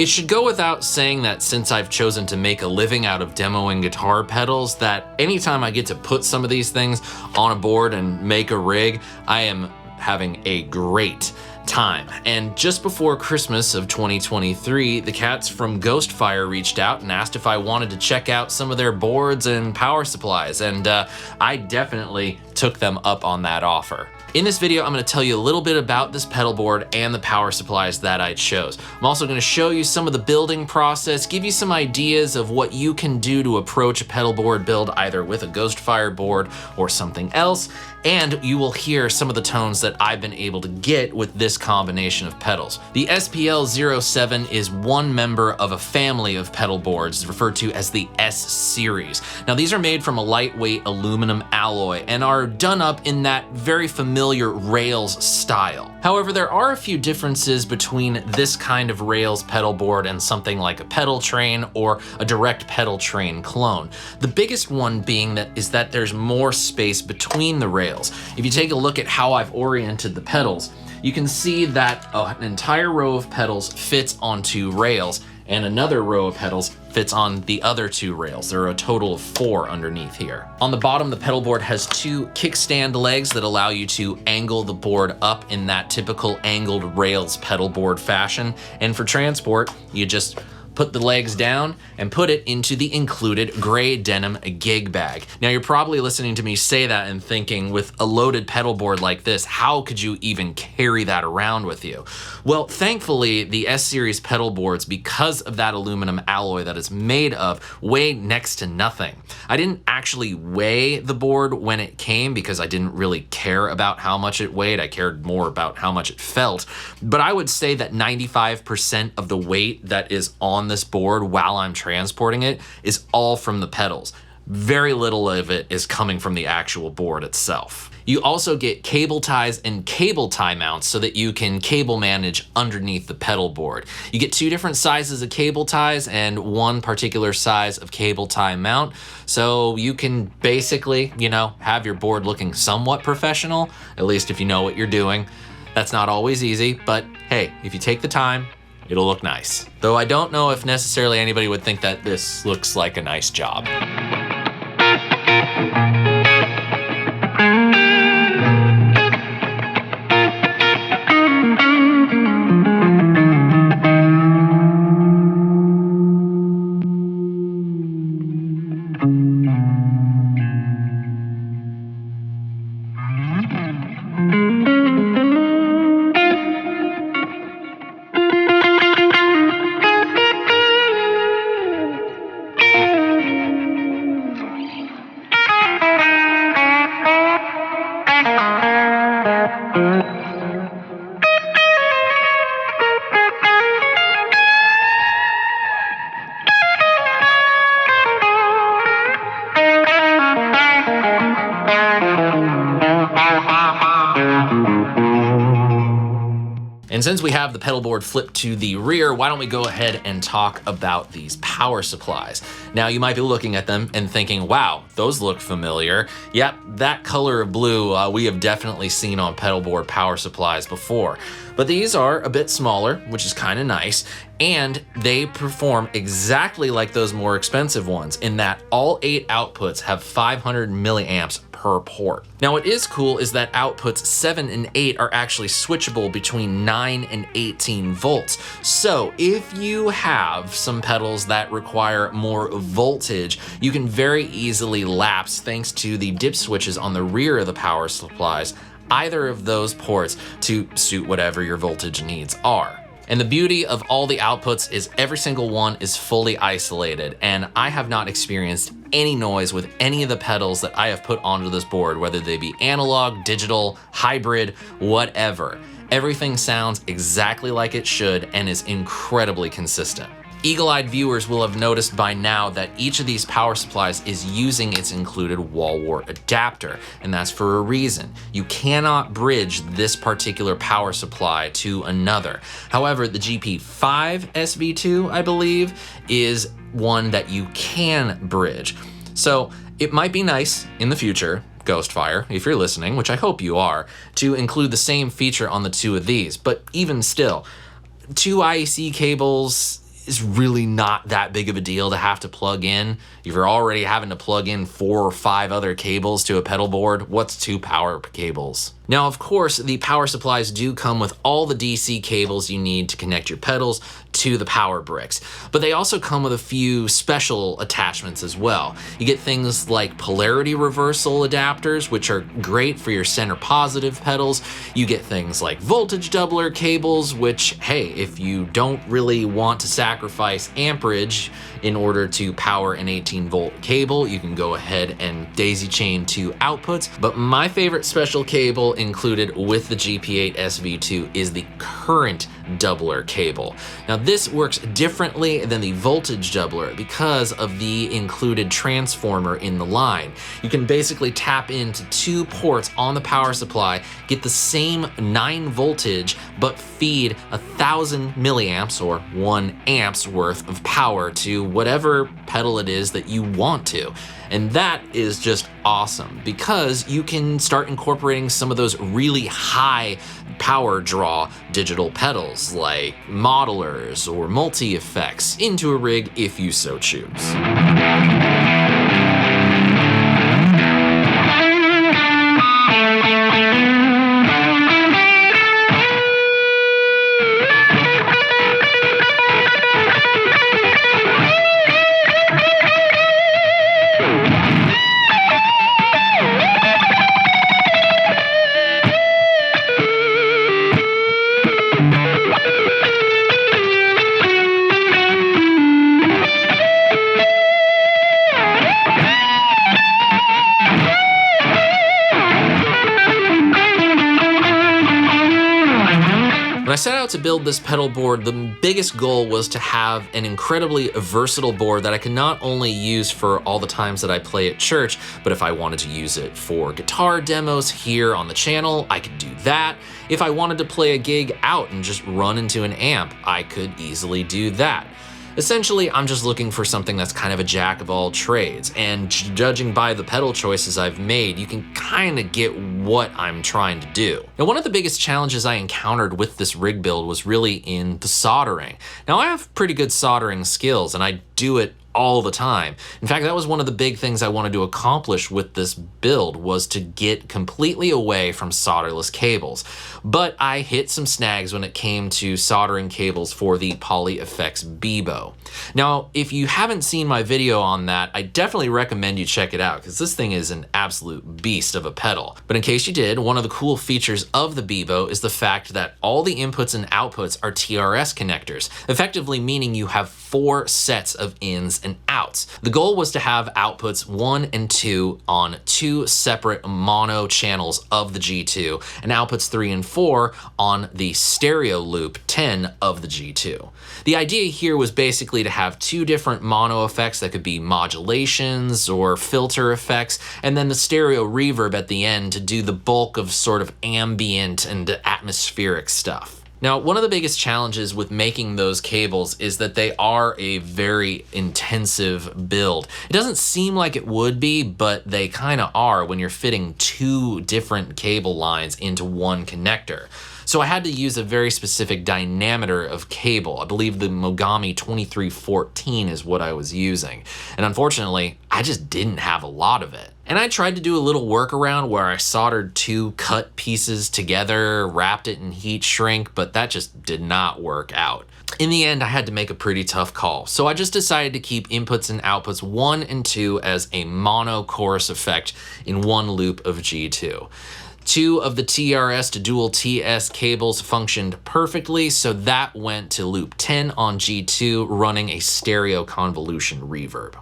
It should go without saying that since I've chosen to make a living out of demoing guitar pedals, that anytime I get to put some of these things on a board and make a rig, I am having a great time. And just before Christmas of 2023, the cats from GhostFire reached out and asked if I wanted to check out some of their boards and power supplies, and I definitely took them up on that offer. In this video, I'm going to tell you a little bit about this pedal board and the power supplies that I chose. I'm also going to show you some of the building process, give you some ideas of what you can do to approach a pedal board build either with a GhostFire board or something else, and you will hear some of the tones that I've been able to get with this combination of pedals. The SPL07 is one member of a family of pedal boards referred to as the S series. Now these are made from a lightweight aluminum alloy and are done up in that very familiar rails style. However, there are a few differences between this kind of rails pedal board and something like a pedal train or a direct pedal train clone. The biggest one being that there's more space between the rails. If you take a look at how I've oriented the pedals, you can see that an entire row of pedals fits onto rails and another row of pedals fits on the other two rails. There are a total of 4 underneath here. On the bottom, the pedal board has 2 kickstand legs that allow you to angle the board up in that typical angled rails pedal board fashion. And for transport, you just put the legs down and put it into the included gray denim gig bag. Now you're probably listening to me say that and thinking, with a loaded pedal board like this, how could you even carry that around with you? Well, thankfully, the S-Series pedal boards, because of that aluminum alloy that it's made of, weigh next to nothing. I didn't actually weigh the board when it came because I didn't really care about how much it weighed. I cared more about how much it felt. But I would say that 95% of the weight that is on this board while I'm transporting it is all from the pedals. Very little of it is coming from the actual board itself. You also get cable ties and cable tie mounts so that you can cable manage underneath the pedal board. You get 2 different sizes of cable ties and 1 particular size of cable tie mount. So you can basically, have your board looking somewhat professional, at least if you know what you're doing. That's not always easy, but hey, if you take the time, it'll look nice. Though I don't know if necessarily anybody would think that this looks like a nice job. And since we have the pedal board flipped to the rear, why don't we go ahead and talk about these power supplies. Now you might be looking at them and thinking, wow, those look familiar. Yep, that color of blue we have definitely seen on pedal board power supplies before. But these are a bit smaller, which is kind of nice, and they perform exactly like those more expensive ones in that all 8 outputs have 500 milliamps per port. Now what is cool is that outputs 7 and 8 are actually switchable between 9 and 18 volts. So if you have some pedals that require more voltage, you can very easily lapse, thanks to the dip switches on the rear of the power supplies, either of those ports to suit whatever your voltage needs are. And the beauty of all the outputs is every single one is fully isolated, and I have not experienced any noise with any of the pedals that I have put onto this board, whether they be analog, digital, hybrid, whatever. Everything sounds exactly like it should and is incredibly consistent. Eagle-eyed viewers will have noticed by now that each of these power supplies is using its included wall wart adapter, and that's for a reason. You cannot bridge this particular power supply to another. However, the GP5 SV2, I believe, is one that you can bridge. So it might be nice in the future, GhostFire, if you're listening, which I hope you are, to include the same feature on the 2 of these, but even still, 2 IEC cables is really not that big of a deal to have to plug in. If you're already having to plug in 4 or 5 other cables to a pedal board, what's 2 power cables? Now, of course, the power supplies do come with all the DC cables you need to connect your pedals to the power bricks, but they also come with a few special attachments as well. You get things like polarity reversal adapters, which are great for your center positive pedals. You get things like voltage doubler cables, which, hey, if you don't really want to sacrifice amperage in order to power an 18-volt cable, you can go ahead and daisy chain 2 outputs. But my favorite special cable included with the GP8 SV2 is the current doubler cable. Now, this works differently than the voltage doubler because of the included transformer in the line. You can basically tap into 2 ports on the power supply, get the same 9 voltage, but feed 1,000 milliamps or 1 amps worth of power to whatever pedal it is that you want to. And that is just awesome because you can start incorporating some of those really high power draw digital pedals like modelers or multi-effects into a rig if you so choose. When I set out to build this pedal board, the biggest goal was to have an incredibly versatile board that I could not only use for all the times that I play at church, but if I wanted to use it for guitar demos here on the channel, I could do that. If I wanted to play a gig out and just run into an amp, I could easily do that. Essentially, I'm just looking for something that's kind of a jack of all trades, and judging by the pedal choices I've made, you can kind of get what I'm trying to do. Now, one of the biggest challenges I encountered with this rig build was really in the soldering. Now, I have pretty good soldering skills, and I do it all the time. In fact, that was one of the big things I wanted to accomplish with this build, was to get completely away from solderless cables. But I hit some snags when it came to soldering cables for the PolyFX Bebo. Now, if you haven't seen my video on that, I definitely recommend you check it out because this thing is an absolute beast of a pedal. But in case you did, one of the cool features of the Bebo is the fact that all the inputs and outputs are TRS connectors, effectively meaning you have 4 sets of ins and outs. The goal was to have outputs 1 and 2 on 2 separate mono channels of the G2 and outputs 3 and 4 on the stereo loop 10 of the G2. The idea here was basically to have 2 different mono effects that could be modulations or filter effects, and then the stereo reverb at the end to do the bulk of sort of ambient and atmospheric stuff. Now, one of the biggest challenges with making those cables is that they are a very intensive build. It doesn't seem like it would be, but they kind of are when you're fitting 2 different cable lines into one connector. So I had to use a very specific diameter of cable. I believe the Mogami 2314 is what I was using. And unfortunately, I just didn't have a lot of it. And I tried to do a little workaround where I soldered 2 cut pieces together, wrapped it in heat shrink, but that just did not work out. In the end, I had to make a pretty tough call. So I just decided to keep inputs and outputs 1 and 2 as a mono chorus effect in one loop of G2. 2 of the TRS to dual TS cables functioned perfectly, so that went to loop 10 on G2, running a stereo convolution reverb.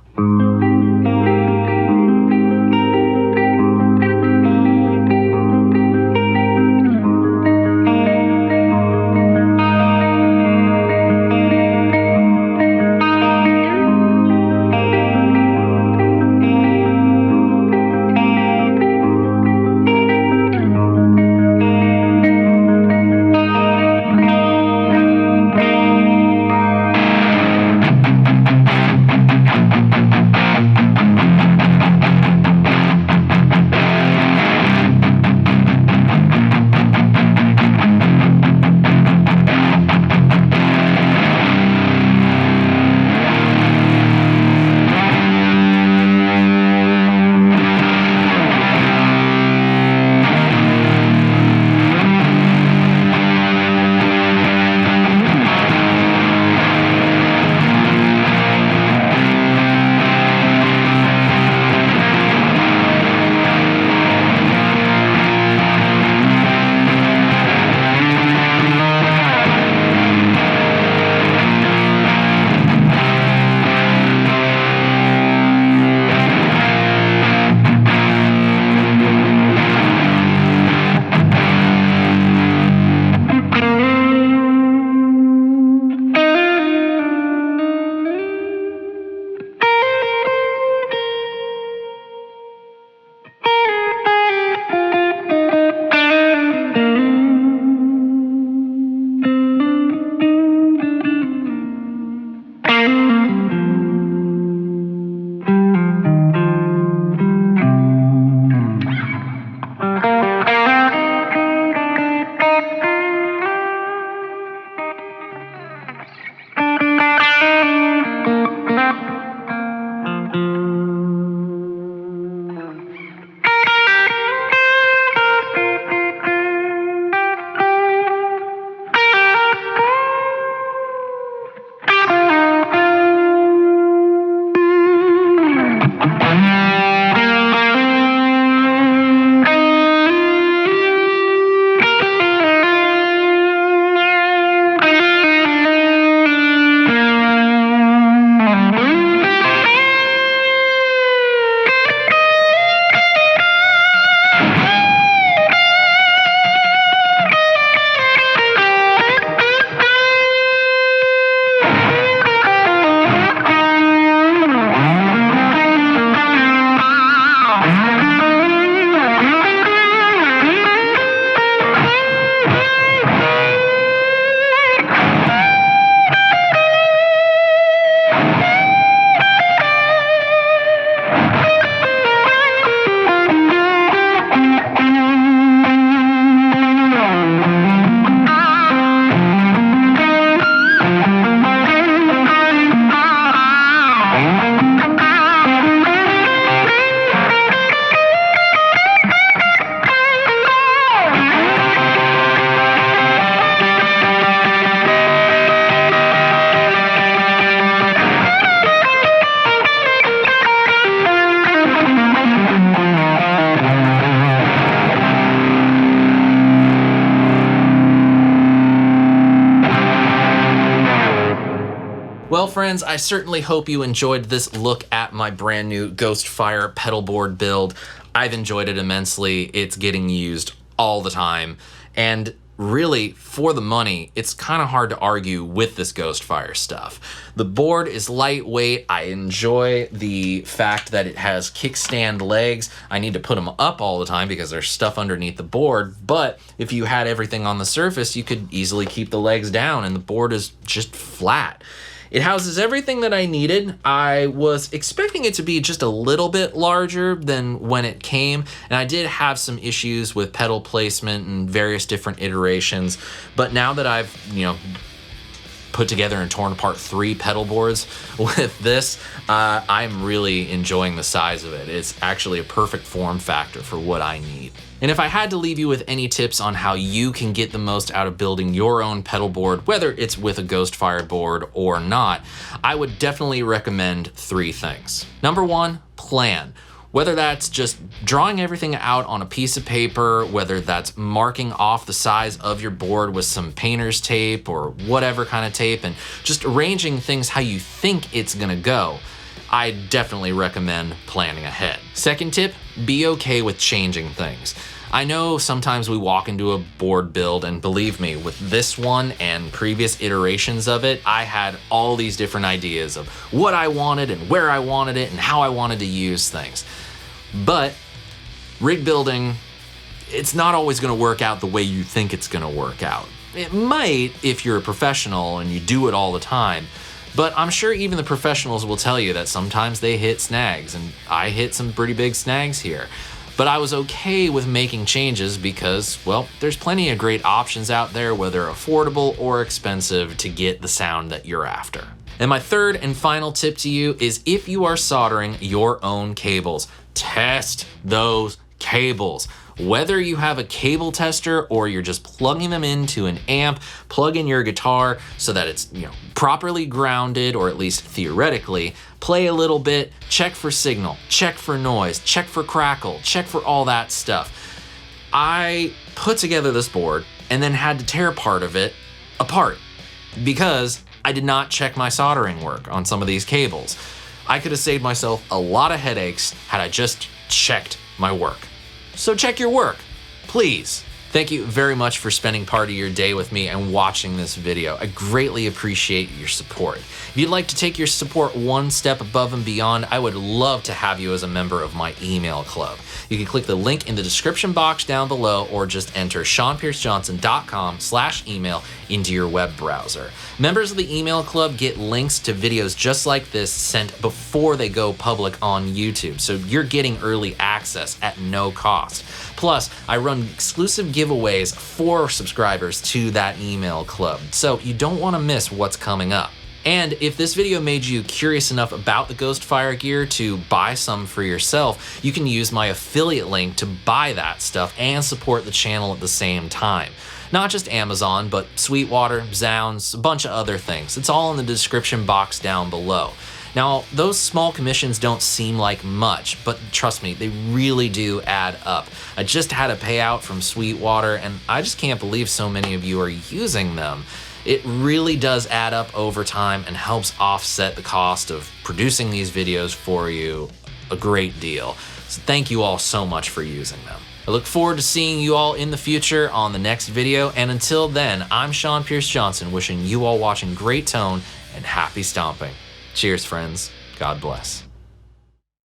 Well, friends, I certainly hope you enjoyed this look at my brand new GhostFire pedalboard build. I've enjoyed it immensely. It's getting used all the time. And really, for the money, it's kind of hard to argue with this GhostFire stuff. The board is lightweight. I enjoy the fact that it has kickstand legs. I need to put them up all the time because there's stuff underneath the board. But if you had everything on the surface, you could easily keep the legs down and the board is just flat. It houses everything that I needed. I was expecting it to be just a little bit larger than when it came, and I did have some issues with pedal placement and various different iterations, but now that I've, put together and torn apart 3 pedal boards with this, I'm really enjoying the size of it. It's actually a perfect form factor for what I need. And if I had to leave you with any tips on how you can get the most out of building your own pedal board, whether it's with a GhostFire board or not, I would definitely recommend 3 things. Number 1, plan. Whether that's just drawing everything out on a piece of paper, whether that's marking off the size of your board with some painter's tape or whatever kind of tape, and just arranging things how you think it's gonna go, I definitely recommend planning ahead. Second tip, be okay with changing things. I know sometimes we walk into a board build, and believe me, with this one and previous iterations of it, I had all these different ideas of what I wanted and where I wanted it and how I wanted to use things. But rig building, it's not always gonna work out the way you think it's gonna work out. It might if you're a professional and you do it all the time, but I'm sure even the professionals will tell you that sometimes they hit snags, and I hit some pretty big snags here. But I was okay with making changes because, well, there's plenty of great options out there, whether affordable or expensive, to get the sound that you're after. And my third and final tip to you is if you are soldering your own cables, test those cables. Whether you have a cable tester or you're just plugging them into an amp, plug in your guitar so that it's properly grounded, or at least theoretically, play a little bit, check for signal, check for noise, check for crackle, check for all that stuff. I put together this board and then had to tear part of it apart because I did not check my soldering work on some of these cables. I could have saved myself a lot of headaches had I just checked my work. So check your work, please. Thank you very much for spending part of your day with me and watching this video. I greatly appreciate your support. If you'd like to take your support one step above and beyond, I would love to have you as a member of my email club. You can click the link in the description box down below or just enter SeanPierceJohnson.com/email into your web browser. Members of the email club get links to videos just like this sent before they go public on YouTube, so you're getting early access at no cost. Plus, I run exclusive giveaways for subscribers to that email club, so you don't want to miss what's coming up. And if this video made you curious enough about the GhostFire gear to buy some for yourself, you can use my affiliate link to buy that stuff and support the channel at the same time. Not just Amazon, but Sweetwater, Zounds, a bunch of other things. It's all in the description box down below. Now, those small commissions don't seem like much, but trust me, they really do add up. I just had a payout from Sweetwater, and I just can't believe so many of you are using them. It really does add up over time and helps offset the cost of producing these videos for you a great deal. So thank you all so much for using them. I look forward to seeing you all in the future on the next video, and until then, I'm Sean Pierce Johnson, wishing you all watching great tone and happy stomping. Cheers, friends. God bless.